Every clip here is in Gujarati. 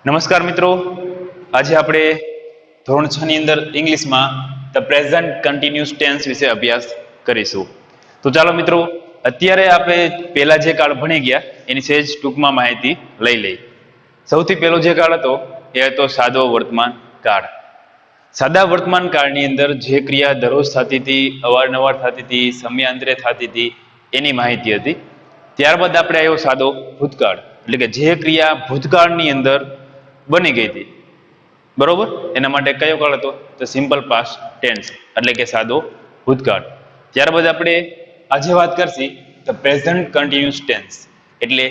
નમસ્કાર મિત્રો, આજે આપણે ધોરણ 6 ની અંદર ઇંગ્લિશમાં ધ પ્રેઝન્ટ કન્ટિન્યુઅસ ટેન્સ વિશે અભ્યાસ કરીશું. તો ચાલો મિત્રો, અત્યારે આપણે પહેલા જે કાળ ભણી ગયા એની સહેજ ટૂંકમાં માહિતી લઈ લઈએ. સૌથી પહેલો જે કાળ હતો એ હતો સાદો વર્તમાન કાળ. સાદા વર્તમાન કાળની અંદર જે ક્રિયા દરરોજ થતી હતી, અવારનવાર થતી હતી, સમયાંતરે થતી હતી, એની માહિતી હતી. ત્યારબાદ આપણે આવ્યો સાદો ભૂતકાળ, એટલે કે જે ક્રિયા ભૂતકાળની અંદર બની ગઈ હતી, બરોબર, એના માટે કયો કાળ હતો? તો સિમ્પલ પાસ્ટ ટેન્સ, એટલે કે સાદો ભૂતકાળ. ત્યારબાદ આપણે આજે વાત કરશી ધ પ્રેઝન્ટ કન્ટિન્યુઅસ ટેન્સ, એટલે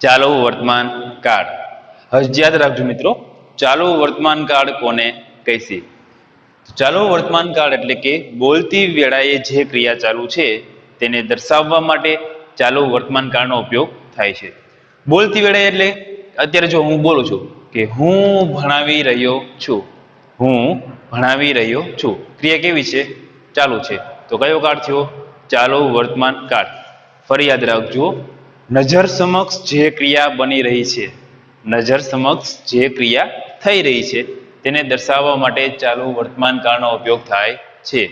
ચાલુ વર્તમાન કાળ. હવે યાદ રાખજો મિત્રો, ચાલુ વર્તમાન કાળ કોને કહીશી? ચાલુ વર્તમાન કાળ એટલે કે બોલતી વેળાએ જે ક્રિયા ચાલુ છે તેને દર્શાવવા માટે ચાલુ વર્તમાન કાળનો ઉપયોગ થાય છે. બોલતી વેળાએ એટલે અત્યારે જો હું બોલું છું કે હું ભણાવી રહ્યો છું, હું ભણાવી રહ્યો છું, ક્રિયા કેવી છે? ચાલુ છે. તો કયો કાળ થયો? ચાલુ વર્તમાન કાળ. ફરી યાદ રાખજો, નજર સમક્ષ જે ક્રિયા બની રહી છે, નજર સમક્ષ જે ક્રિયા થઈ રહી છે તેને દર્શાવવા માટે ચાલુ વર્તમાન કાળનો ઉપયોગ થાય છે.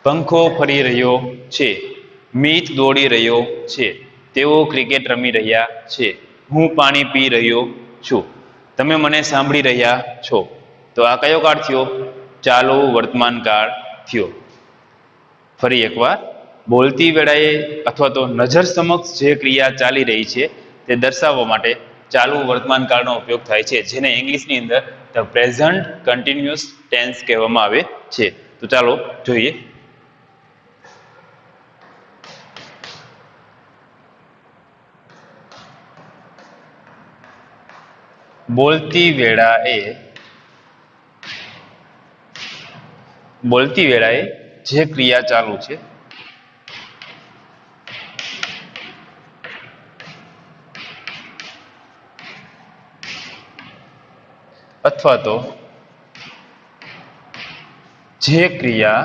પંખો ફરી રહ્યો છે, મિત દોડી રહ્યો છે, તેઓ ક્રિકેટ રમી રહ્યા છે, હું પાણી પી રહ્યો છું, તમે મને સાંભળી રહ્યા છો. તો આ કયો કાળ થયો? ચાલુ વર્તમાન કાળ થયો. ફરી એકવાર, બોલતી વેળાએ અથવા તો નજર સમક્ષ જે ક્રિયા ચાલી રહી છે તે દર્શાવવા માટે ચાલુ વર્તમાન કાળનો ઉપયોગ થાય છે, જેને ઇંગ્લિશની અંદર ધ પ્રેઝન્ટ કન્ટિન્યુઅસ ટેન્સ કહેવામાં આવે છે. તો ચાલો જોઈએ. બોલતી વેળાએ જે ક્રિયા ચાલુ છે અથવા તો જે ક્રિયા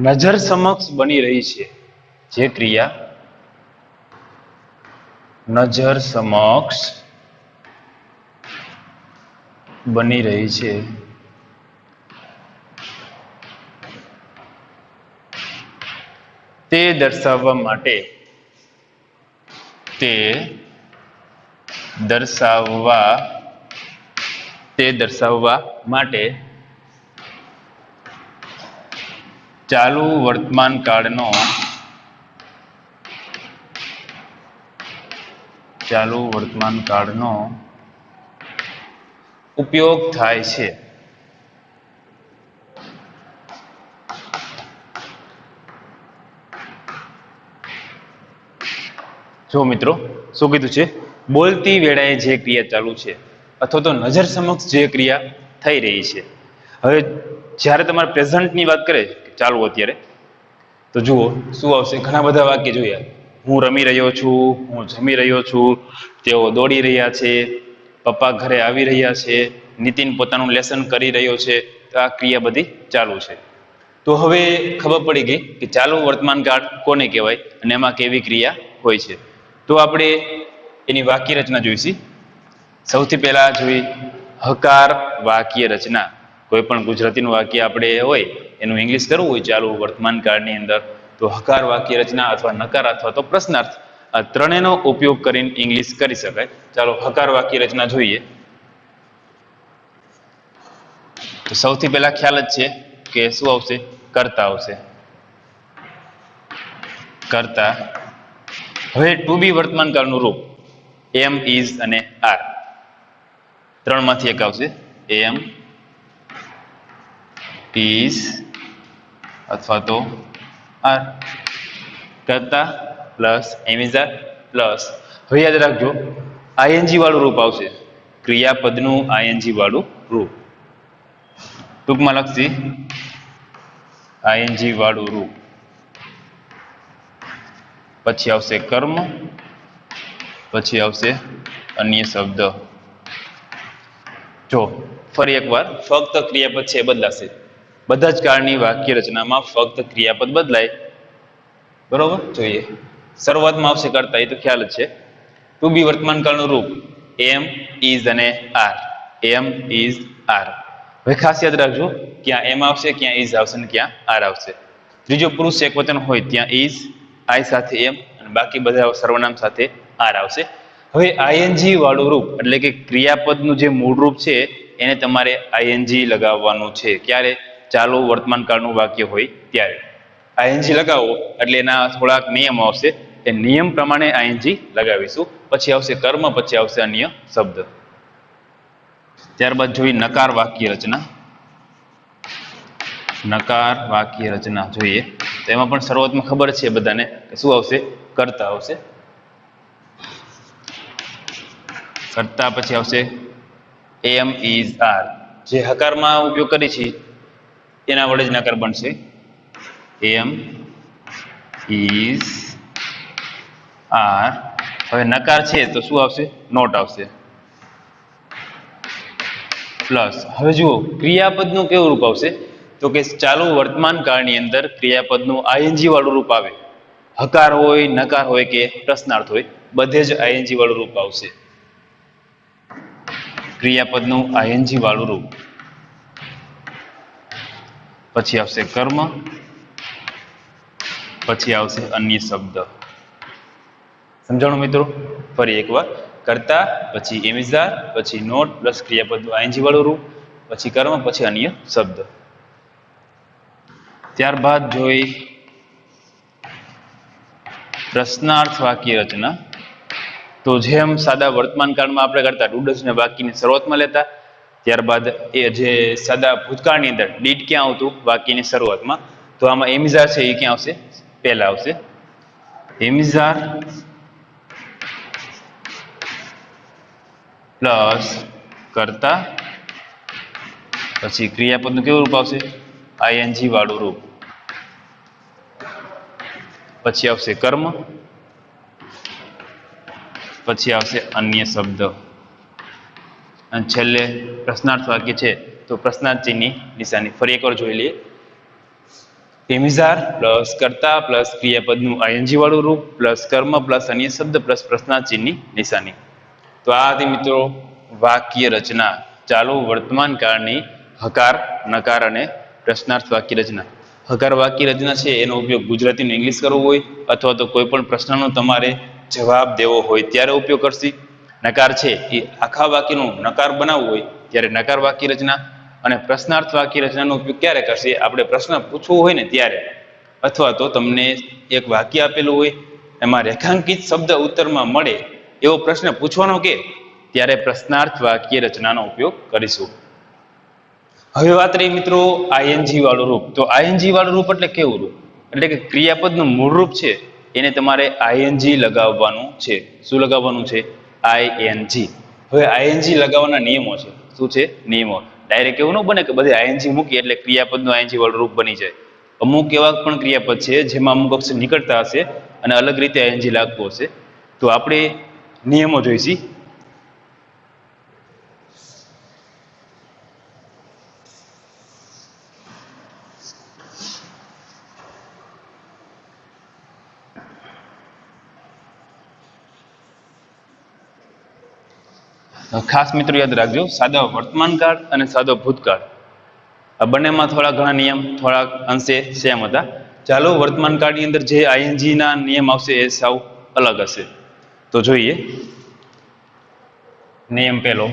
નજર સમક્ષ બની રહી છે, જે ક્રિયા નજર સમક્ષ બની રહી છે તે દર્શાવવા માટે ચાલુ વર્તમાન કાળનો ઉપયોગ થાય છે. જો મિત્રો, શું કીધું છે? બોલતી વેળાએ જે ક્રિયા ચાલુ છે અથવા તો નજર સમક્ષ જે ક્રિયા થઈ રહી છે. હવે જ્યારે તમારે પ્રેઝન્ટની વાત કરે ચાલુ અત્યારે, તો જુઓ શું આવશે. ઘણા બધા વાક્ય જોયા. હું રમી રહ્યો છું, હું જમી રહ્યો છું, તેઓ દોડી રહ્યા છે, પપ્પા ઘરે આવી રહ્યા છે, નીતિન પોતાનું લેસન કરી રહ્યો છે. તો આ ક્રિયા બધી ચાલુ છે. તો હવે ખબર પડી ગઈ કે ચાલુ વર્તમાન કાળ કોને કહેવાય અને એમાં કેવી ક્રિયા હોય છે. તો આપણે એની વાક્ય રચના જોઈશી. સૌથી પહેલા જોઈ હકાર વાક્ય રચના. કોઈ પણ ગુજરાતીનું વાક્ય આપણે હોય એનું ઇંગ્લિશ કરવું હોય ચાલુ વર્તમાન કાળની અંદર, તો હકાર વાક્ય રચના અથવા નકાર અથવા તો પ્રશ્નાર્થ, આ ત્રણેયનો ઉપયોગ કરીને ઇંગ્લિશ કરી શકાય. ચાલો હકાર વાક્ય રચના જોઈએ. તો સૌથી પહેલા ખ્યાલ જ છે કે શું આવશે? કર્તા આવશે. કર્તા. હવે ટુ બી વર્તમાન કાળનું રૂપ એમ, ઇઝ અને આર. ત્રણમાંથી એક આવશે. એમ, ઇઝ અથવા તો આર. કર્તા plus am, is, are plus, હવે યાદ રાખજો, આઈએનજી વાળું રૂપ આવશે. ક્રિયાપદનું આઈએનજી વાળું રૂપ. ટૂંકમાં લખશી આઈએનજી વાળું રૂપ. પછી આવશે કર્મ, પછી આવશે અન્ય શબ્દ. જો ફરી એકવાર, ફક્ત ક્રિયાપદ છે એ બદલાશે. બધા જ કાળની વાક્ય રચનામાં ફક્ત ક્રિયાપદ બદલાય, બરોબર. જોઈએ શરૂઆતમાં આવશે કરતા, એ તો ખ્યાલ જ છે. ટુ બી વર્તમાન કાળનું રૂપ એમ, ઇઝ અને આર. Am, is, are. હવે ખાસ યાદ રાખજો, ક્યાં એમ આવશે, ક્યાં ઇઝ આવશે અને ક્યાં આર આવશે. ત્રીજો પુરુષ એકવચન હોય ત્યાં ઇઝ, આઈ સાથે એમ, અને બાકી બધા સર્વનામ સાથે આર આવશે. હવે આઈએનજી વાળું રૂપ એટલે કે ક્રિયાપદનું જે મૂળ રૂપ છે એને તમારે આઈએનજી લગાવવાનું છે. ક્યારે? ચાલુ વર્તમાન કાળનું વાક્ય હોય ત્યારે આઈએનજી લગાવો એટલે એના થોડાક નિયમો આવશે. એ નિયમ પ્રમાણે આઈએનજી લગાવીશું. પછી આવશે કર્મ, પછી આવશે અન્ય શબ્દ. ત્યારબાદ જોઈએ નકાર વાક્ય રચના. નકાર વાક્ય રચના જોઈએ તો એમાં પણ શરૂઆતમાં ખબર છે બધાને કે શું આવશે? કર્તા આવશે. કર્તા પછી આવશે એમ, ઇઝ, આર. જે હકારમાં ઉપયોગ કરી છે એના વડે જ નકાર બનશે. એમ, ઇઝ, આર. હવે નકાર છે તો શું આવશે? નોટ આવશે. પ્લસ હવે જુઓ ક્રિયાપદનું કેવું રૂપ આવશે તો કે ચાલુ વર્તમાન કાળની અંદર ક્રિયાપદનું આઈએનજી વાળું રૂપ આવે. હકાર હોય, નકાર હોય કે પ્રશ્નાર્થ હોય, બધે જ આઈએનજી વાળું રૂપ આવશે. ક્રિયાપદનું આઈએનજી વાળું રૂપ. પછી આવશે કર્મ, પછી આવશે અન્ય શબ્દ. સમજાણું મિત્રો? ફરી એકવાર, કર્તા, પછી એમિઝાર, પછી નોટ પ્લસ ક્રિયાપદનું આઈએનજી વાળું રૂપ, પછી કર્મ, પછી અન્ય શબ્દ. ત્યારબાદ જોઈ પ્રશ્નાર્થ વાક્ય રચના. તો જેમ સાદા વર્તમાન કાળમાં આપણે કરતા ડુડસને વાક્યની શરૂઆતમાં લેતા, ત્યારબાદ એ જે સાદા ભૂતકાળની અંદર ડીડ ક્યાં આવતું? વાક્યની શરૂઆતમાં. તો આમાં એમિઝાર છે એ ક્યાં આવશે? પહેલા આવશે. એમિઝાર પ્લસ કર્તા, પછી ક્રિયાપદનું કેવું રૂપ આવશે? આઈએનજી વાળું રૂપ. પછી આવશે કર્મ, પછી આવશે અન્ય શબ્દ, અને છેલ્લે પ્રશ્નાર્થ વાક્ય છે તો પ્રશ્નાર્થ ચિહ્નની નિશાની. ફરી એકવાર જોઈ લઈએ. એમિઝાર પ્લસ કર્તા પ્લસ ક્રિયાપદનું આઈએનજી વાળું રૂપ પ્લસ કર્મ પ્લસ અન્ય શબ્દ પ્લસ પ્રશ્નાર્થ ચિહ્નની નિશાની. તો આ હતી મિત્રો વાક્ય રચના, ચાલુ વર્તમાન કાળની હકાર, નકાર અને પ્રશ્નાર્થ વાક્ય રચના. હકાર વાક્ય રચના છે એનો ઉપયોગ ગુજરાતીનું ઇંગ્લિશ કરવું હોય અથવા તો કોઈ પણ પ્રશ્નનો તમારે જવાબ દેવો હોય ત્યારે ઉપયોગ કરશે. નકાર છે એ આખા વાક્યનું નકાર બનાવવું હોય ત્યારે નકાર વાક્ય રચના, અને પ્રશ્નાર્થ વાક્ય રચનાનો ઉપયોગ ક્યારે કરશે? આપણે પ્રશ્ન પૂછવો હોય ને ત્યારે, અથવા તો તમને એક વાક્ય આપેલું હોય એમાં રેખાંકિત શબ્દ ઉત્તરમાં મળે એવો પ્રશ્ન પૂછવાનો કે ત્યારે પ્રશ્નાર્થ વાક્ય રચનાનો ઉપયોગ કરીશું. હવે વાત રહી મિત્રો આઈએનજી વાળું રૂપ. તો આઈએનજી વાળું રૂપ એટલે કેવું રૂપ? એટલે કે ક્રિયાપદનું મૂળ રૂપ છે એને તમારે આઈએનજી લગાવવાનું છે. શું લગાવવાનું છે? આઈએનજી. હવે આઈએનજી લગાવવાના નિયમો છે. શું છે? નિયમો. ડાયરેક્ટ એવું ન બને કે બધે આઈએનજી મૂકી એટલે ક્રિયાપદનું આઈએનજી વાળું રૂપ બની જાય. અમુક એવા પણ ક્રિયાપદ છે જેમાં અમુક અક્ષર નીકળતા હશે અને અલગ રીતે આઈએનજી લાગતું હશે. તો આપણે નિયમો જોઈશી. ખાસ મિત્રો યાદ રાખજો, સાદો વર્તમાન કાળ અને સાદો ભૂતકાળ આ બંનેમાં થોડા ઘણા નિયમ થોડા અંશે સેમ હતા. ચાલો વર્તમાન કાળની અંદર જે આઈએનજી ના નિયમ આવશે એ સાવ અલગ હશે. તો જોઈએ નિયમ પહેલો.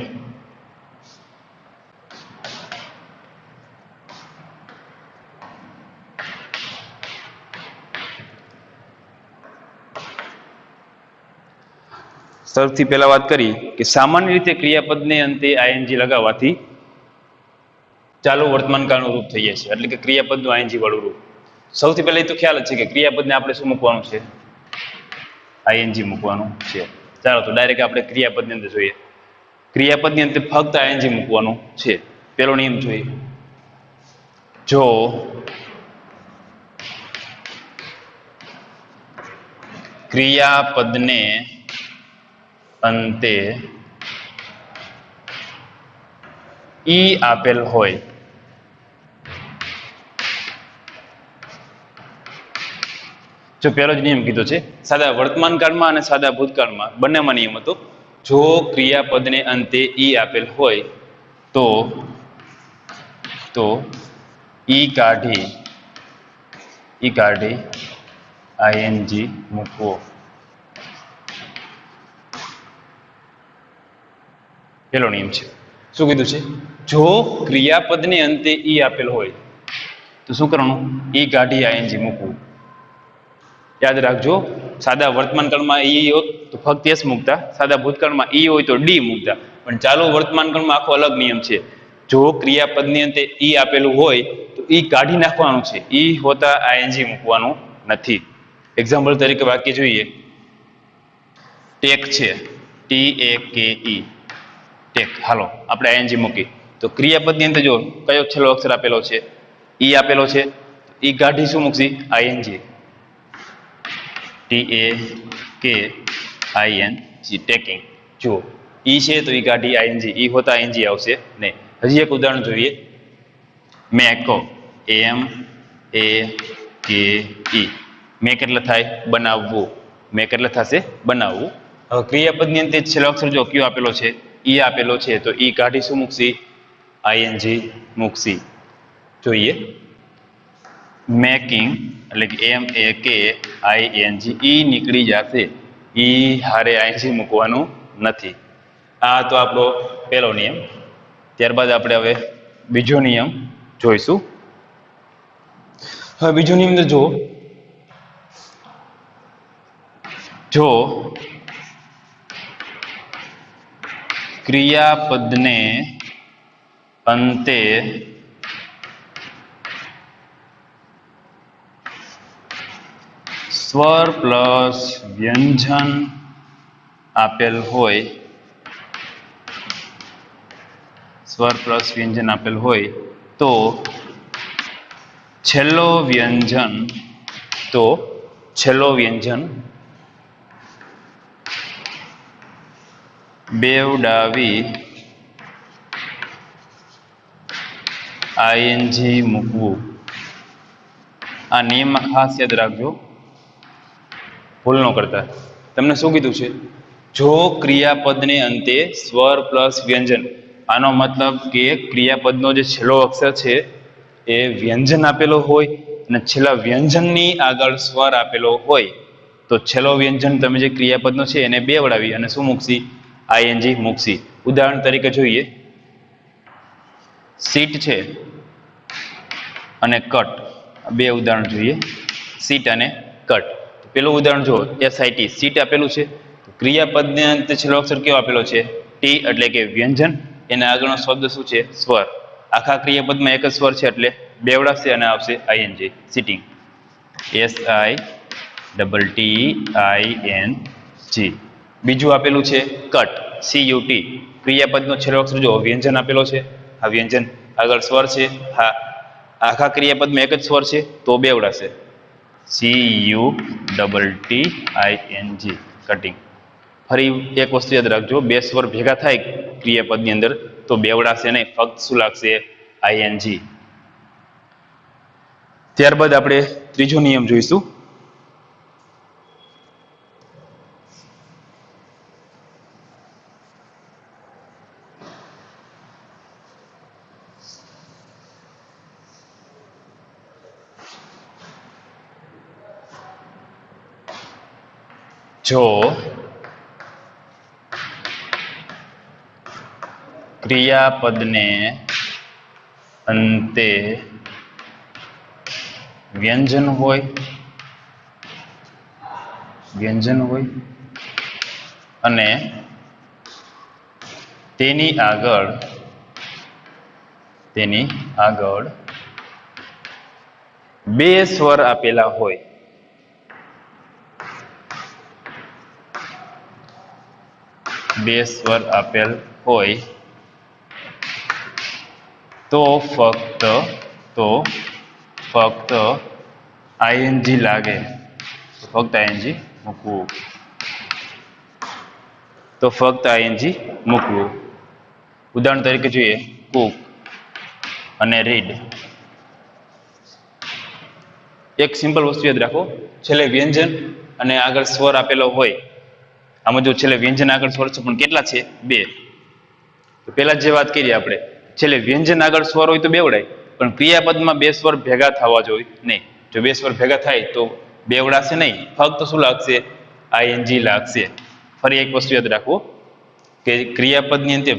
સૌથી પહેલા વાત કરી કે સામાન્ય રીતે ક્રિયાપદને અંતે આઈએનજી લગાવવાથી ચાલુ વર્તમાન કાળનું રૂપ થઈ જાય છે, એટલે કે ક્રિયાપદનું આઈએનજી વાળું રૂપ. સૌથી પહેલા એ તો ખ્યાલ જ છે કે ક્રિયાપદને આપણે શું મૂકવાનું છે? આઈએનજી મૂકવાનું છે. ચાલો તો ડાયરેક્ટ આપણે ક્રિયાપદની અંદર જોઈએ. ક્રિયાપદની અંદર ફક્ત આઈએનજી મૂકવાનું છે. પહેલો નિયમ જોઈએ. જો ક્રિયાપદને અંતે ઈ આપેલ હોય જો પહેલો જ નિયમ કીધો છે, સાદા વર્તમાન કાળમાં અને સાદા ભૂતકાળમાં બંનેમાં નિયમ હતો. જો ક્રિયાપદને અંતે ઈ આપેલ હોય તો ઈ કાઢી આઈએનજી મૂકવો. પેલો નિયમ છે. શું કીધું છે? જો ક્રિયાપદને અંતે ઈ આપેલ હોય તો શું કરવાનું? ઈ કાઢી આઈએનજી મૂકવું. યાદ રાખજો, સાદા વર્તમાન કાળમાં ઈ હોત તો ફક્ત એસ મૂકતા, સાદા ભૂતકાળમાં ઈ હોય તો ડી મૂકતા. પણ ચાલુ વર્તમાન કાળમાં આખો અલગ નિયમ છે. જો ક્રિયાપદની અંતે ઈ આપેલું હોય તો ઈ કાઢી નાખવાનું છે, ઈ હોતા આઈએનજી મૂકવાનું નથી. એક્ઝામ્પલ તરીકે વાક્ય જોઈએ. ટેક છે, TAKE, ટેક. હાલો આપણે આઈએનજી મૂકી તો ક્રિયાપદની અંદર જો કયો છેલ્લો અક્ષર આપેલો છે? ઈ આપેલો છે. ઈ કાઢી શું મૂકશી? આઈએનજી. TAKING, taking. જો ઈ છે તો ઈ કાઢી આઈએનજી, ઈ હોતા આઈએનજી આવશે નહીં. હજી એક ઉદાહરણ જોઈએ. Make, MAKE. મેક એટલે થાય બનાવવું. મેક એટલે થશે બનાવવું. હવે ક્રિયાપદની અંતે છેલ્લો અક્ષર જો કયો આપેલો છે? ઈ આપેલો છે તો ઈ કાઢી શું મૂકશી? આઈએનજી મૂકશી. જોઈએ. મેકિંગ એટલે કે MAKING, ઈ નીકળી જશે, ઈ હારે આઈએનજી મૂકવાનું નથી. આ તો આપણો પહેલો નિયમ. ત્યારબાદ આપણે હવે બીજો નિયમ જોઈશું. હવે બીજો નિયમ જો ક્રિયાપદને અંતે સ્વર પ્લસ વ્યંજન આપેલ હોય, તો છેલ્લો વ્યંજન બેવડાવી આઈએનજી મૂકવું. આ નિયમમાં ખાસ યાદ રાખજો, ભૂલ ન કરતા. તમને શું કીધું છે? જો ક્રિયાપદને અંતે સ્વર પ્લસ વ્યંજન, આનો મતલબ કે ક્રિયાપદનો જે છેલ્લો અક્ષર છે એ વ્યંજન આપેલો હોય અને છેલ્લા વ્યંજનની આગળ સ્વર આપેલો હોય તો છેલ્લો વ્યંજન તમે જે ક્રિયાપદનો છે એને બેવડાવી અને શું મૂકશી? આઈએનજી મૂકશી. ઉદાહરણ તરીકે જોઈએ. સીટ છે અને કટ. બે ઉદાહરણ જોઈએ, સીટ અને કટ. પેલું ઉદાહરણ જો SIT, સીટ આપેલું છે. ક્રિયાપદને અંતે છેલ્લો અક્ષર કેવો આપેલો છે? ટી એટલે કે વ્યંજન. એના આગળનો શબ્દ શું છે? સ્વર. આખા ક્રિયાપદમાં એક જ સ્વર છે એટલે બેવડાશે અને આવશે આઈએનજી, સિટિંગ. SITTING. બીજું આપેલું છે કટ, CUT. ક્રિયાપદનો છેલ્લો અક્ષર જો વ્યંજન આપેલો છે, આ વ્યંજન આગળ સ્વર છે, હા આખા ક્રિયાપદમાં એક જ સ્વર છે તો બેવડાશે, CUTTING, કટિંગ. ફરી એક વસ્તુ યાદ રાખજો, બે સ્વર ભેગા થાય ક્રિયાપદની અંદર તો બેવડાશે નહીં, ફક્ત શું લાગશે? આઈએનજી. ત્યારબાદ આપણે ત્રીજો નિયમ જોઈશું. જો ક્રિયાપદને અંતે વ્યંજન હોય અને તેની આગળ બે સ્વર આપેલા હોય, તો ફક્ત આઈએનજી લાગે, ફક્ત આઈએનજી મૂકવું. ઉદાહરણ તરીકે જોઈએ, કુક અને રીડ. એક સિમ્પલ વસ્તુ યાદ રાખો, છેલ્લે વ્યંજન અને આગળ સ્વર આપેલો હોય, આમાં જો છેલ્લે વ્યંજન આગળ સ્વર છે પણ કેટલા છે? 2. તો પહેલા જે વાત કરી આપણે, છેલ્લે વ્યંજન આગળ સ્વર હોય તો બેવડાય, પણ ક્રિયાપદમાં 2 સ્વર ભેગા થવા જોઈએ નહીં. જો 2 સ્વર ભેગા થાય તો બેવડાશે નહીં, ફક્ત શું લાગશે? આઈએનજી લાગશે. ફરી એક વસ્તુ યાદ રાખો કે ક્રિયાપદની અંતે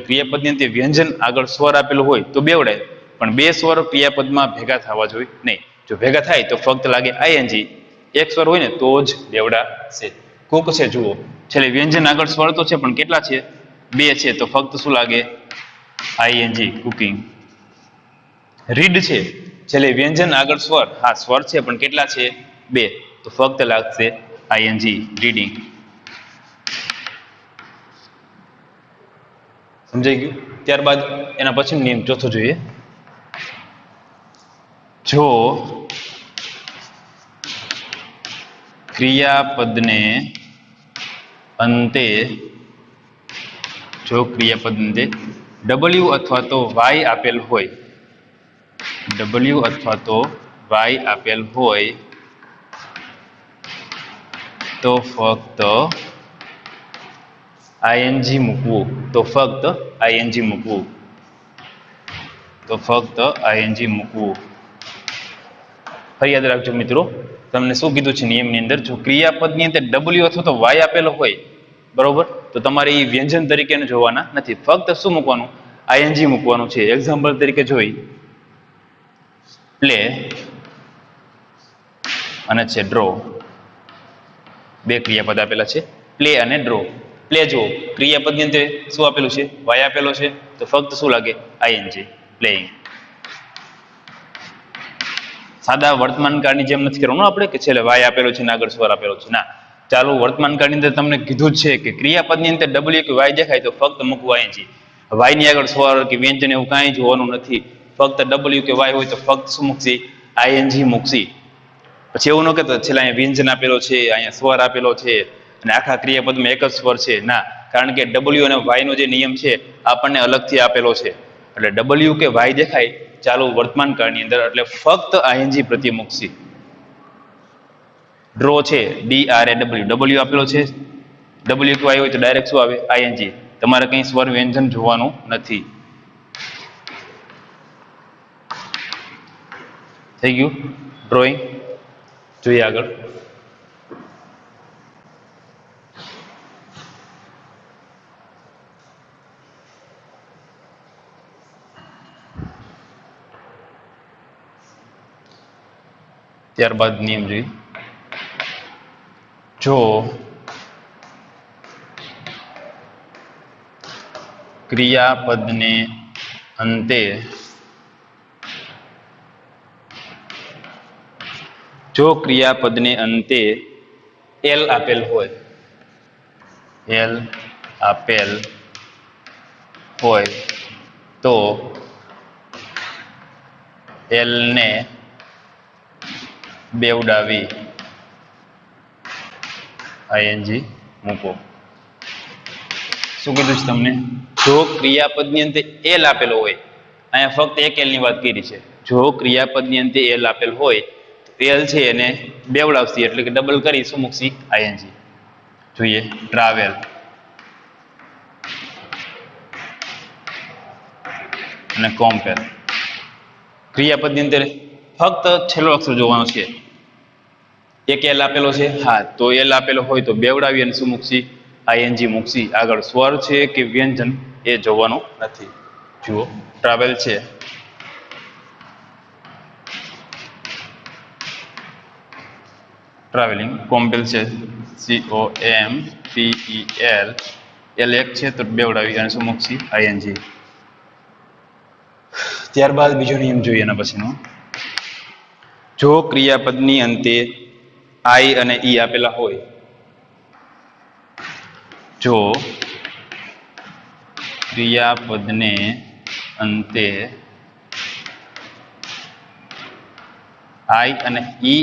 ક્રિયાપદની અંતે વ્યંજન આગળ સ્વર આપેલું હોય તો બેવડાય, પણ 2 સ્વર ક્રિયાપદમાં ભેગા થવા જોઈએ નહીં. જો ભેગા થાય તો ફક્ત લાગે આઈએનજી, એક સ્વર હોય ને તો જ બેવડાશે. કુક છે જુઓ, છેલ્લે વ્યંજન આગળ સ્વર તો છે પણ કેટલા છે? 2 છે, તો ફક્ત શું લાગે? ING, cooking. રીડ છે, છેલ્લે વ્યંજન આગળ સ્વર, હા સ્વર છે પણ કેટલા છે? 2, તો ફક્ત લાગશે આઈએનજી, રીડિંગ. સમજાઈ ગયું? ત્યારબાદ એના પછી નિયમ ચોથો જોઈએ. જો ક્રિયાપદને અંતે W અથવા તો Y આપેલ હોય, W અથવા તો Y આપેલ હોય તો ફક્ત આઈએનજી મૂકવું, ફરી યાદ રાખજો મિત્રો, તમને શું કીધું છે નિયમની અંદર, જો ક્રિયાપદની અંદર W અથવા તો Y આપેલો હોય, બરોબર, તો તમારે એ વ્યંજન તરીકે જોવાના નથી, ફક્ત શું મૂકવાનું? આઈએનજી મૂકવાનું છે. એક્ઝામ્પલ તરીકે જોઈ, પ્લે અને છે ડ્રો, 2 ક્રિયાપદ આપેલા છે, પ્લે અને ડ્રો. પ્લે જુઓ, ક્રિયાપદની અંદર શું આપેલું છે? Y આપેલો છે, તો ફક્ત શું લાગે? ING, playing. સાદા વર્તમાન કાળની જેમ નથી કરવાનું આપણે કે છેલ્લે Y આપેલો છે ને આગળ સ્વર આપેલો છે, ના. ચાલુ વર્તમાન કાળની અંદર તમને કીધું જ છે કે ક્રિયાપદની અંદર W કે Y દેખાય તો ફક્ત મૂકવું આઈએનજી. Y ની આગળ સ્વર કે વ્યંજન એવું કાંઈ જોવાનું નથી, ફક્ત W કે Y હોય તો ફક્ત શું મૂકશે? આઈએનજી મૂકશે. પછી એવું ન કહેતો છેલ્લે અહીંયા વ્યંજન આપેલો છે, અહીંયા સ્વર આપેલો છે અને આખા ક્રિયાપદમાં એક જ સ્વર છે, ના. કારણ કે W અને Y નો જે નિયમ છે આપણને અલગથી આપેલો છે, એટલે W કે Y દેખાય ચાલુ વર્તમાન કાળની અંદર એટલે ફક્ત આઈએનજી પ્રત્યે મૂકશે. ડ્રો છે, DRAW આપેલો છે, W કે Y હોય તો ડાયરેક્ટ શું આવે? આઈએનજી. તમારે કંઈ સ્વર વ્યંજન જોવાનું નથી. થઈ ગયું ડ્રોઈંગ? જોઈએ આગળ. ત્યારબાદ નિયમ જોઈએ. જો ક્રિયાપદને અંતે L આપેલ હોય તો L ને બેવડાવી આઈએનજી મૂકો. શું કીધું છે તમને? જો ક્રિયાપદની અંતે L આપેલો હોય, અહીંયા ફક્ત એક L ની વાત કરી છે, જો ક્રિયાપદની અંતે L આપેલ હોય તો L છે એને બેવડાવશે, એટલે કે ડબલ કરી શું મૂકશી? આઈએનજી. જોઈએ ટ્રાવેલ અને કોમ્પેર. ક્રિયાપદની અંદર ફક્ત છેલ્લો અક્ષર જોવાનો છે. એક L આપેલો છે, હા, તો L આપેલો હોય તો બેવડાવી અને શું મૂકશી? આઈએનજી મૂકશી. આગળ સ્વર છે કે વ્યંજન એ જોવાનું નથી. જુઓ ટ્રાવેલ છે, ટ્રાવેલિંગ. કોમ્પેલ છે, COMPEL, L એક છે તો બેવડાવી અને શું મૂકશી? આઈએનજી. ત્યારબાદ બીજો નિયમ જોઈએ એના પછીનો. જો ક્રિયાપદની અંતે I અને E આપેલા હોય, જો ક્રિયાપદને અંતે I અને E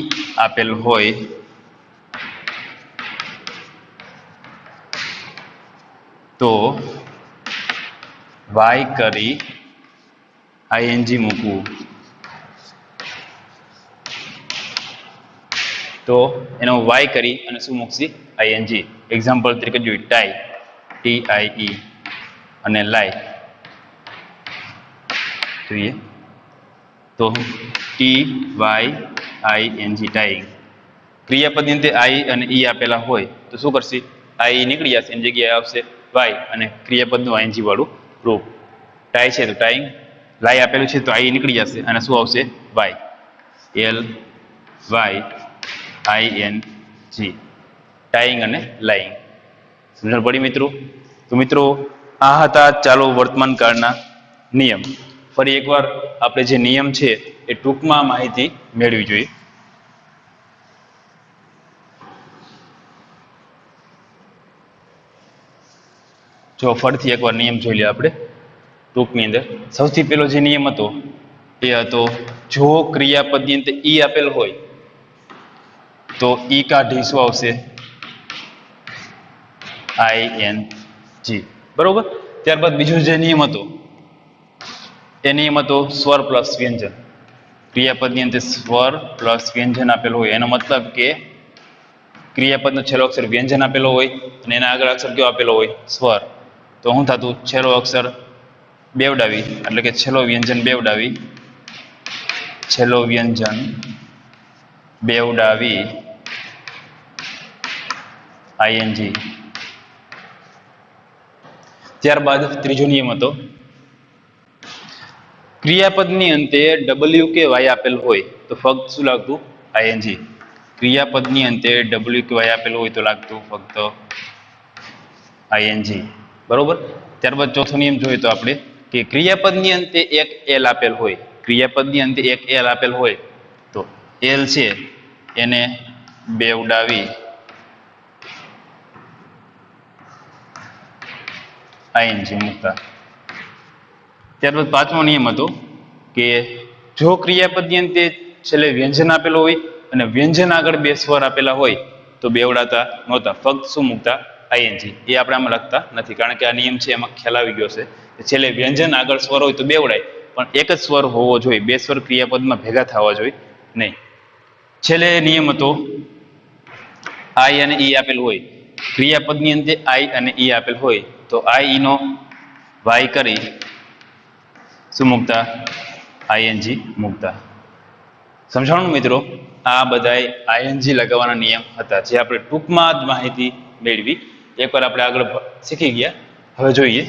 આપેલ હોય તો Y કરી આઈએનજી મૂકવું. તો એનો વાય કરી અને શું મૂકશી આઈએનજી. એક્ઝામ્પલ તરીકે જોઈએ ટાઈ TIE અને લાઈ જોઈએ તો TYING ટાઈંગ. ક્રિયાપદની અંતે આઈ અને ઈ આપેલા હોય તો શું કરશે આઈ નીકળી જશે એની જગ્યાએ આવશે વાય અને ક્રિયાપદનું આઈએનજી વાળું રૂપ. ટાઈ છે તો ટાઈંગ, લાઈ આપેલું છે તો આઈ નીકળી જશે અને શું આવશે વાય LYING ટાઈંગ અને લાઈંગ. સમજણ પડી મિત્રો? તો મિત્રો આ હતા ચાલુ વર્તમાન કાળના નિયમ. ફરી એકવાર આપણે જે નિયમ છે એ ટૂંકમાં માહિતી મેળવી જોઈએ. જો ફરીથી એકવાર નિયમ જોઈ લઈએ આપણે ટૂંકની અંદર. સૌથી પહેલો જે નિયમ હતો એ હતો જો ક્રિયાપદની અંતે ઈ આપેલ હોય તો ઈ કાઢી શું આવશે ING. બરોબર. ત્યારબાદ બીજો જે નિયમ હતો એ નિયમ હતો સ્વર પ્લસ વ્યંજન. ક્રિયાપદની અંતે સ્વર પ્લસ વ્યંજન આપેલું હોય એનો મતલબ કે ક્રિયાપદનો છેલ્લો અક્ષર વ્યંજન આપેલો હોય અને એના આગળ અક્ષર કયો આપેલો હોય સ્વર, તો શું થતું છેલ્લો અક્ષર બેવડાવી એટલે કે છેલ્લો વ્યંજન બેવડાવી ING. ત્યારબાદ ત્રીજો નિયમ હતો ક્રિયાપદની અંતે W કે Y આપેલ હોય તો ફક્ત શું લાગતું ING. ક્રિયાપદની અંતે W કે Y આપેલું હોય તો લાગતું ફક્ત ING. બરોબર. ત્યારબાદ ચોથો નિયમ જોઈએ તો આપણે કે ક્રિયાપદની અંતે એક L આપેલ હોય, ક્રિયાપદની અંતે એક L આપેલ હોય તો L છે એને બેવડાવી ING મૂકતા. ત્યારબાદ પાંચમો નિયમ હતો કે જો ક્રિયાપદની અંતે છેલ્લે વ્યંજન આપેલો હોય અને વ્યંજન આગળ બે સ્વર આપેલા હોય તો બેવડાતા નહોતા, ફક્ત શું મૂકતા ING. એ આપણે આમાં લખતા નથી કારણ કે આ નિયમ છે એમાં ખ્યાલ આવી ગયો છે. છેલ્લે વ્યંજન આગળ સ્વર હોય તો બેવડાય પણ એક જ સ્વર હોવો જોઈએ, બે સ્વર ક્રિયાપદમાં ભેગા થવા જોઈએ નહીં. છેલ્લે નિયમ હતો I અને E આપેલ હોય, ક્રિયાપદની અંતે I અને E આપેલ હોય તો I નો વાય કરી શું મૂકતા ING મૂકતા. સમજાણું મિત્રો? આ બધાય ING લગાવવાના નિયમ હતા જે આપણે ટૂંકમાં જ માહિતી મેળવી. એકવાર આપણે આગળ શીખી ગયા. હવે જોઈએ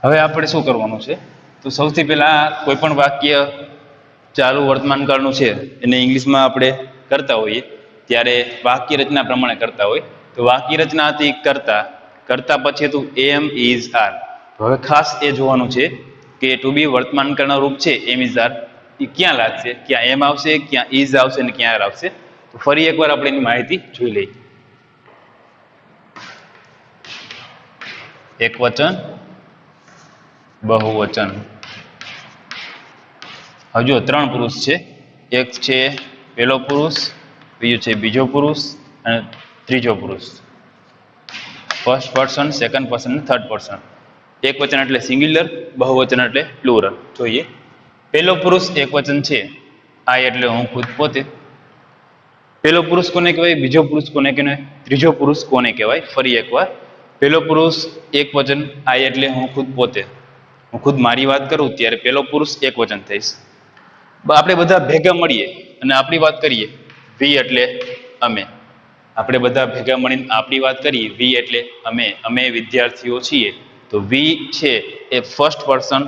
હવે આપણે શું કરવાનું છે. તો સૌથી પહેલા કોઈ પણ વાક્ય ચાલુ વર્તમાન કાળનું છે એને ઇંગ્લિશમાં આપણે કરતા હોઈએ ત્યારે વાક્ય રચના પ્રમાણે કરતા હોય તો વાક્ય રચના હતી કરતા પછી હતું am is are. હવે ખાસ એ જોવાનું છે કે ટુ બી વર્તમાન કાળના રૂપ છે am is are એ ક્યાં લાગશે, ક્યાં એમ આવશે, ક્યાં ઇઝ આવશે અને ક્યાં આર આવશે. તો ફરી એકવાર આપણે એની માહિતી જોઈ લઈએ. એકવચન બહુવચન. હવે જો ત્રણ પુરુષ છે, એક છે પહેલો પુરુષ, બીજો છે બીજો પુરુષ અને ત્રીજો પુરુષ. ફર્સ્ટ પર્સન, સેકન્ડ પર્સન અને થર્ડ પર્સન. એકવચન એટલે સિંગ્યુલર, બહુવચન એટલે પ્લુરલ. જોઈએ પહેલો પુરુષ એકવચન છે I એટલે હું ખુદ પોતે. પહેલો પુરુષ કોને કહેવાય, બીજો પુરુષ કોને કહેવાય, ત્રીજો પુરુષ કોને કહેવાય. ફરી એકવાર પહેલો પુરુષ એકવચન I એટલે હું ખુદ પોતે, હું ખુદ મારી વાત કરું ત્યારે પહેલો પુરુષ એકવચન થઈશ. આપણે બધા ભેગા મળીએ અને આપણી વાત કરીએ વી એટલે અમે. આપણે બધા ભેગા મળીને આપણી વાત કરીએ વી એટલે અમે વિદ્યાર્થીઓ છીએ તો વી છે એ ફર્સ્ટ પર્સન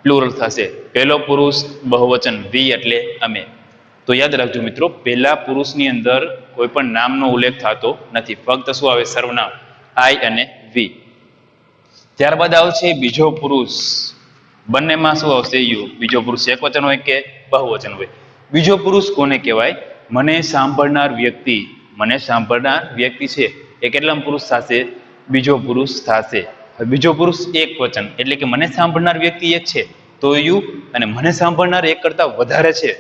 પ્લુરલ થશે. પહેલો પુરુષ બહુવચન વી એટલે અમે. તો યાદ રાખજો મિત્રો, પહેલા પુરુષની અંદર કોઈ પણ નામનો ઉલ્લેખ થતો નથી, ફક્ત શું આવે સર્વનામ I અને વી. ત્યારબાદ આવશે બીજો પુરુષ, બંનેમાં શું આવશે યુ. બીજો પુરુષ એકવચન હોય કે બહુવચન હોય. બીજો પુરુષ કોને કહેવાય, મને સાંભળનાર વ્યક્તિ. મને સાંભળનાર વ્યક્તિ છે એ કેટલામ પુરુષ થશે, બીજો પુરુષ થશે. બીજો પુરુષ એકવચન એટલે કે મને સાંભળનાર વ્યક્તિ એક છે તો યુ, અને મને સાંભળનાર એક કરતા વધારે છે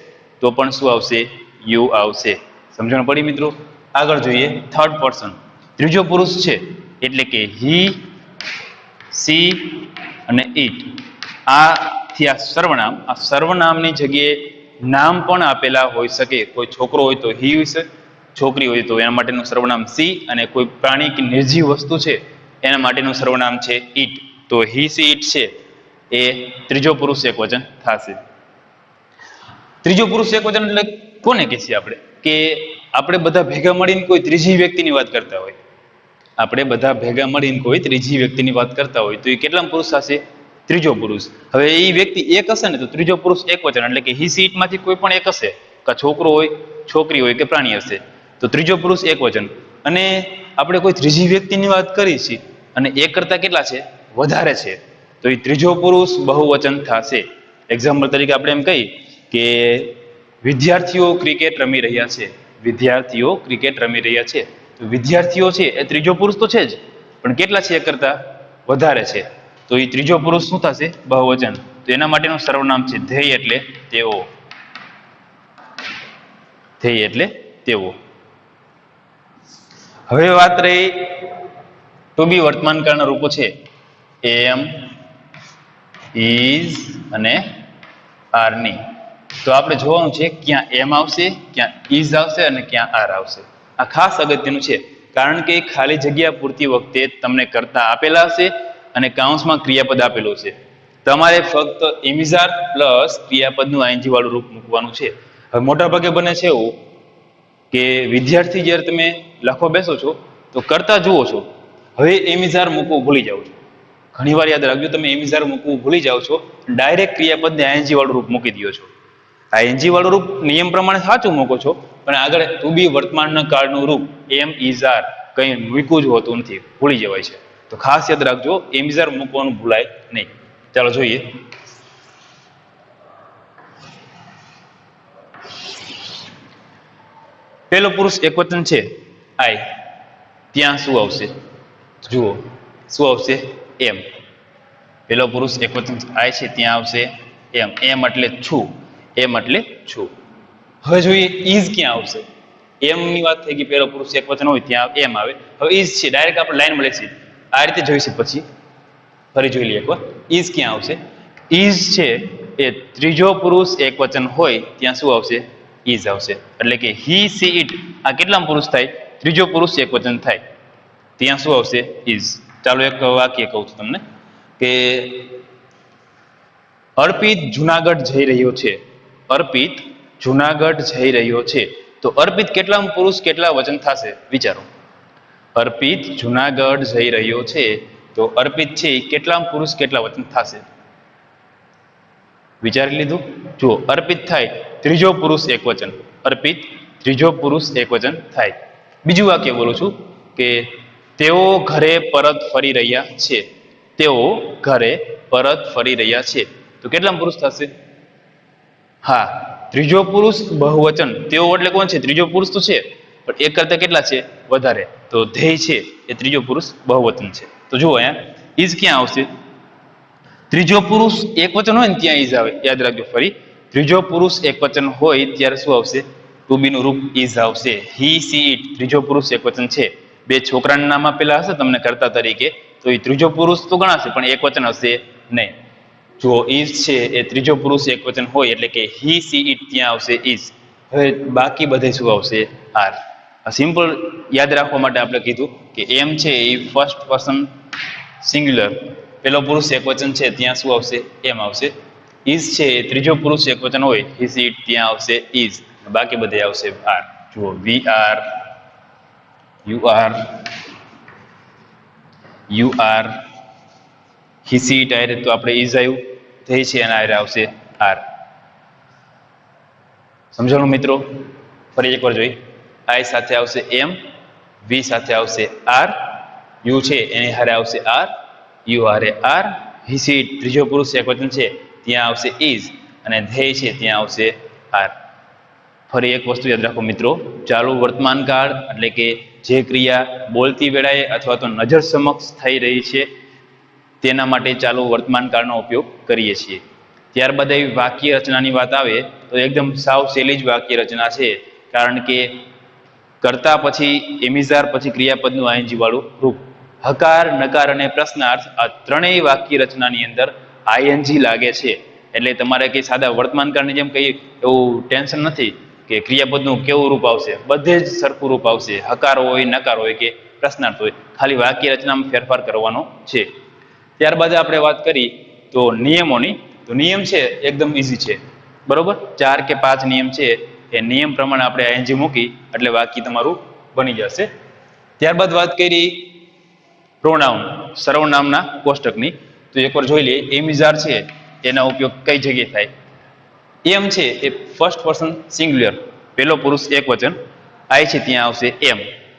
તો પણ શું આવશે યુ આવશે. સમજણ પડી મિત્રો? આગળ જોઈએ થર્ડ પર્સન, ત્રીજો પુરુષ છે એટલે કે હી, સી અને ઇટ. આ સર્વનામ, આ સર્વનામની જગ્યાએ નામ પણ આપેલા હોઈ શકે. કોઈ છોકરો હોય તો હી વિશે, છોકરી હોય તો એના માટેનું સર્વનામ સી, અને કોઈ પ્રાણી કે નિર્જીવ વસ્તુ છે એના માટેનું સર્વનામ છે ઈટ. તો હી સી ઈટ છે એ ત્રીજો પુરુષ એકવચન થશે. ત્રીજો પુરુષ એકવચન એટલે કોને કહીએ આપણે? કે આપણે બધા ભેગા મળીને કોઈ ત્રીજી વ્યક્તિની વાત કરતા હોય. આપણે બધા ભેગા મળીને કોઈ ત્રીજી વ્યક્તિની વાત કરતા હોય તો એ કેટલામ પુરુષ થશે? ત્રીજો પુરુષ. હવે એ વ્યક્તિ એક હશે ને તો ત્રીજો પુરુષ એકવચન, એટલે કે હી સી ઈટ માંથી કોઈ પણ એક હશે, કે છોકરો હોય, છોકરી હોય કે પ્રાણી હશે, તો ત્રીજો પુરુષ એકવચન. અને આપણે કોઈ ત્રીજી વ્યક્તિની વાત કરી છે અને એક કરતા કેટલા છે? વધારે છે, તો એ ત્રીજો પુરુષ બહુવચન થશે. એક્ઝામ્પલ તરીકે આપણે એમ કહી કે વિદ્યાર્થીઓ ક્રિકેટ રમી રહ્યા છે. વિદ્યાર્થીઓ ક્રિકેટ રમી રહ્યા છે, તો વિદ્યાર્થીઓ છે એ ત્રીજો પુરુષ તો છે જ, પણ કેટલા છે? એક કરતા વધારે છે, તો એ ત્રીજો પુરુષ શું થશે? બહુવચન. તો એના માટેનું સર્વનામ છે ધ્યેય, એટલે તેઓ. ધ્યેય એટલે તેઓ. હવે વાત રહી ટુ બી વર્તમાન કાળના રૂપો છે એમ, ઇઝ અને આર ની. તો આપણે જોવાનું છે ક્યાં એમ આવશે, ક્યાં ઇઝ આવશે અને ક્યાં આર આવશે. આ ખાસ અગત્યનું છે, કારણ કે ખાલી જગ્યા પૂરતી વખતે તમને કર્તા આપેલા હશે અને કાઉન્સમાં ક્રિયાપદ આપેલું છે. તમારે ફક્ત એમિઝાર પ્લસ ક્રિયાપદનું આઈએનજી વાળું રૂપ મૂકવાનું છે. હવે મોટા ભાગે બને છે એવું કે વિદ્યાર્થી જ્યારે તમે લખવા બેસો છો તો કરતા જુઓ છો, હવે એમિઝાર મૂકવું ભૂલી જાઓ છો. ઘણી વાર યાદ રાખજો, તમે એમિઝાર મૂકવું ભૂલી જાઓ છો, ડાયરેક્ટ ક્રિયાપદને આઈએનજી વાળું રૂપ મૂકી દો છો. આઈએનજી વાળું રૂપ નિયમ પ્રમાણે સાચું મૂકો છો, પણ આગળ ટુ બી વર્તમાનના કાળનું રૂપ એમ, ઇઝ, આર કંઈ મૂકવું જ હોતું નથી, ભૂલી જવાય છે. તો ખાસ યાદ રાખજો, એમિઝાર મૂકવાનું ભૂલાય નહીં. ચાલો જોઈએ. પેલો પુરુષ એકવચન છે આઈ, ત્યાં શું આવશે? જુઓ શું આવશે? એમ. પેલો પુરુષ એકવચન આઈ છે, ત્યાં આવશે એમ. એમ એટલે છું, એમ એટલે છું. હવે જોઈએ ઇઝ ક્યાં આવશે? એમ ની વાત થઈ ગઈ, પેલો પુરુષ એકવચન હોય ત્યાં એમ આવે. હવે ઇઝ છે, ડાયરેક્ટ આપણે લાઈન મળે છે, આ રીતે જોઈશે. પછી ફરી જોઈ લઈએ એકવાર, ઇઝ ક્યાં આવશે? ઇઝ છે એ ત્રીજો પુરુષ એકવચન હોય ત્યાં શું આવશે? ઇઝ આવશે. એટલે કે હી સી ઇટ આ કેટલામ પુરુષ થાય? ત્રીજો પુરુષ એકવચન થાય, ત્યાં શું આવશે? ઇઝ. ચાલો એક વાક્ય કહું છું તમને કે અર્પિત જુનાગઢ જઈ રહ્યો છે. અર્પિત જુનાગઢ જઈ રહ્યો છે, તો અર્પિત કેટલામ પુરુષ કેટલા વચન થશે? વિચારો. અર્પિત જુનાગઢ જઈ રહ્યો છે, તો અર્પિત છે કેટલામ પુરુષ કેટલા વચન થશે? વિચારી લીધું? જુઓ, અર્પિત થાય ત્રીજો પુરુષ એકવચન. અર્પિત ત્રીજો પુરુષ એકવચન થાય. બીજું વાક્ય બોલું છું કે તેઓ ઘરે પરત ફરી રહ્યા છે. તેઓ ઘરે પરત ફરી રહ્યા છે, તો કેટલામ પુરુષ થશે? હા, ત્રીજો પુરુષ બહુવચન. તેઓ એટલે કોણ છે? ત્રીજો પુરુષ તો છે, પણ એક કરતા કેટલા છે? વધારે. તો ધ્યેય છે એ ત્રીજો પુરુષ બહુવચન છે. તો જુઓ અહીંયા ઇઝ ક્યાં આવશે? ત્રીજો પુરુષ એકવચન હોય ને ત્યાં ઇઝ આવે. યાદ રાખજો ફરી, ત્રીજો પુરુષ એકવચન હોય ત્યારે શું આવશે? ટુ બી નું રૂપ ઇઝ આવશે. હી સી ઇટ ત્રીજો પુરુષ એકવચન છે. બે છોકરાના નામ આપેલા હશે તમને કર્તા તરીકે, તો એ ત્રીજો પુરુષ તો ગણાશે, પણ એકવચન હશે નહીં. જો ઇઝ છે એ ત્રીજો પુરુષ એકવચન હોય એટલે કે હી સી ઇટ ત્યાં આવશે ઇઝ. હવે બાકી બધે શું આવશે? આર. આ સિમ્પલ યાદ રાખવા માટે આપણે કીધું કે એમ છે એ ફર્સ્ટ પર્સન સિંગ્યુલર, પેલો પુરુષ એકવચન છે ત્યાં શું આવશે? એમ આવશે. ઇઝ છે એ ત્રીજો પુરુષ એકવચન હોય, હી સી ઇટ ત્યાં આવશે ઇઝ. બાકી બધે આવશે આર. જુઓ, we are, you are, you are, he see it આયરે તો આપણે ઇઝ આવ્યું, ધ્યેય છે એના આયરે આવશે આર. સમજાણું મિત્રો? ફરી એકવાર જોઈ. આઈ સાથે આવશે એમ, વી સાથે આવશે આર, યુ છે એની હારે આવશે આર, યુ હારે આર, હી સી ઇટ ત્રીજો પુરુષ એકવચન છે ત્યાં આવશે ઇઝ, અને ધ્યેય છે ત્યાં આવશે આર. ફરી એક વસ્તુ યાદ રાખો મિત્રો, ચાલુ વર્તમાન કાળ એટલે કે જે ક્રિયા બોલતી વેળાએ અથવા તો નજર સમક્ષ થઈ રહી છે તેના માટે ચાલુ વર્તમાન કાળનો ઉપયોગ કરીએ છીએ. ત્યારબાદ એવી વાક્ય રચનાની વાત આવે તો એકદમ સાવ સહેલી જ વાક્ય રચના છે, કારણ કે કર્તા પછી એમિઝાર પછી ક્રિયાપદનું આઈએનજી વાળું રૂપ. હકાર, નકાર અને પ્રશ્નાર્થ આ ત્રણેય વાક્ય રચનાની અંદર આઈએનજી લાગે છે. એટલે તમારે કંઈ સાદા વર્તમાનકાળની જેમ કંઈ એવું ટેન્શન નથી કે ક્રિયાપદનું કેવું રૂપ આવશે. બધે જ સરખું રૂપ આવશે. હકાર હોય, નકાર હોય કે પ્રશ્નાર્થ હોય, ખાલી વાક્ય રચનામાં ફેરફાર કરવાનો છે. ત્યારબાદ આપણે વાત કરી તો નિયમોની. તો નિયમ છે એકદમ ઇઝી છે, બરોબર. 4 કે 5 નિયમ છે. એ નિયમ પ્રમાણે આપણે આઈએનજી મૂકી એટલે વાક્ય તમારું બની જશે. ત્યારબાદ વાત કરી પ્રોનાઉન, સર્વનામના કોષ્ટકની. તો એકવાર જોઈ લઈએ એમ ઇઝ આર છે એના ઉપયોગ કઈ જગ્યાએ થાય. એમ છે એ ફર્સ્ટ પર્સન સિંગ્યુલર, પહેલો પુરુષ એકવચન. આઈ છે ત્યાં આવશે એમ.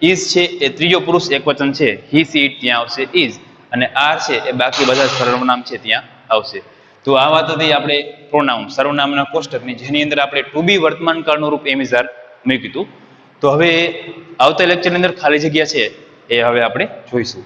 ઇઝ છે એ ત્રીજો પુરુષ એકવચન છે, હી સી ઇટ ત્યાં આવશે ઇઝ. અને આર છે એ બાકી બધા સર્વનામ છે ત્યાં આવશે. તો આ વાત હતી આપણે પ્રોનાઉન, સર્વનામના કોષ્ટકની, જેની અંદર આપણે ટુ બી વર્તમાન કાળનું રૂપ એમ ઇઝ આર મૂક્યું હતું. તો હવે આવતા લેક્ચરની અંદર ખાલી જગ્યા છે એ હવે આપણે જોઈશું.